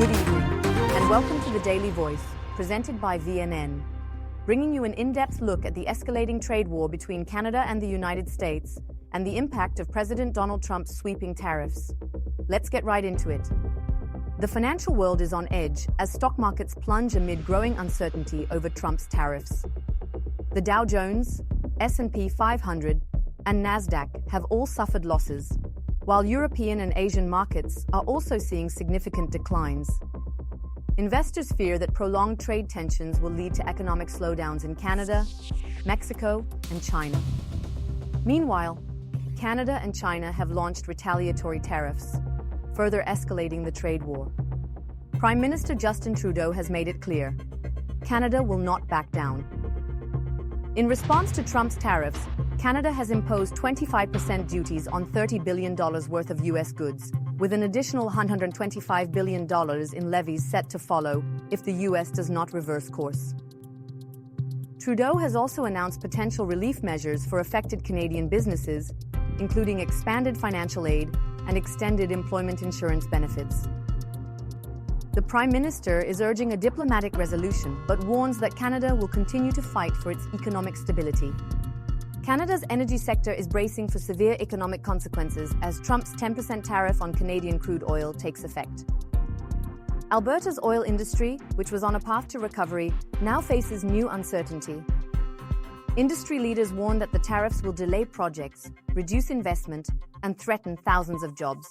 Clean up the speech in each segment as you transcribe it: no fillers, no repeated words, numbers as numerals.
Good evening, and welcome to the Daily Voice, presented by VNN, bringing you an in-depth look at the escalating trade war between Canada and the United States and the impact of President Donald Trump's sweeping tariffs. Let's get right into it. The financial world is on edge as stock markets plunge amid growing uncertainty over Trump's tariffs. The Dow Jones, S&P 500, and Nasdaq have all suffered losses, while European and Asian markets are also seeing significant declines. Investors fear that prolonged trade tensions will lead to economic slowdowns in Canada, Mexico, and China. Meanwhile, Canada and China have launched retaliatory tariffs, further escalating the trade war. Prime Minister Justin Trudeau has made it clear: Canada will not back down. In response to Trump's tariffs, Canada has imposed 25% duties on $30 billion worth of U.S. goods, with an additional $125 billion in levies set to follow if the U.S. does not reverse course. Trudeau has also announced potential relief measures for affected Canadian businesses, including expanded financial aid and extended employment insurance benefits. The Prime Minister is urging a diplomatic resolution, but warns that Canada will continue to fight for its economic stability. Canada's energy sector is bracing for severe economic consequences as Trump's 10% tariff on Canadian crude oil takes effect. Alberta's oil industry, which was on a path to recovery, now faces new uncertainty. Industry leaders warn that the tariffs will delay projects, reduce investment, and threaten thousands of jobs.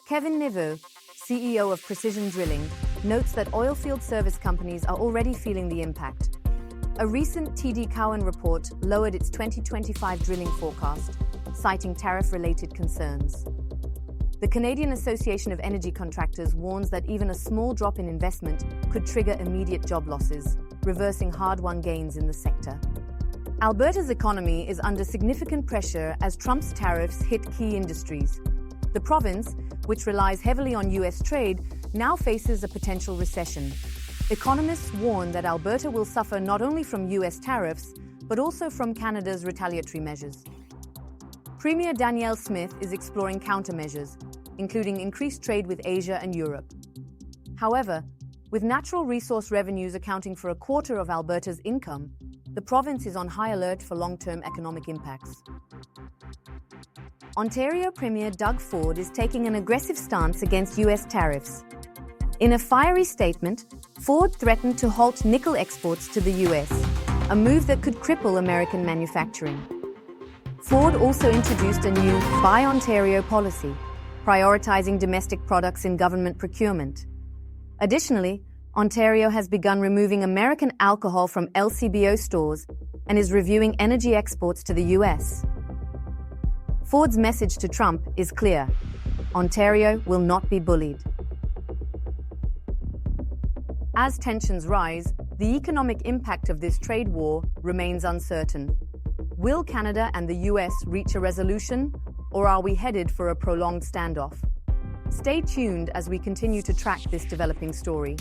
Kevin Neveu, CEO of Precision Drilling, notes that oilfield service companies are already feeling the impact. A recent TD Cowen report lowered its 2025 drilling forecast, citing tariff-related concerns. The Canadian Association of Energy Contractors warns that even a small drop in investment could trigger immediate job losses, reversing hard-won gains in the sector. Alberta's economy is under significant pressure as Trump's tariffs hit key industries. The province, which relies heavily on U.S. trade, now faces a potential recession. Economists warn that Alberta will suffer not only from U.S. tariffs, but also from Canada's retaliatory measures. Premier Danielle Smith is exploring countermeasures, including increased trade with Asia and Europe. However, with natural resource revenues accounting for a quarter of Alberta's income, the province is on high alert for long-term economic impacts. Ontario Premier Doug Ford is taking an aggressive stance against U.S. tariffs. In a fiery statement, Ford threatened to halt nickel exports to the U.S., a move that could cripple American manufacturing. Ford also introduced a new Buy Ontario policy, prioritizing domestic products in government procurement. Additionally, Ontario has begun removing American alcohol from LCBO stores and is reviewing energy exports to the U.S. Ford's message to Trump is clear: Ontario will not be bullied. As tensions rise, the economic impact of this trade war remains uncertain. Will Canada and the U.S. reach a resolution, or are we headed for a prolonged standoff? Stay tuned as we continue to track this developing story.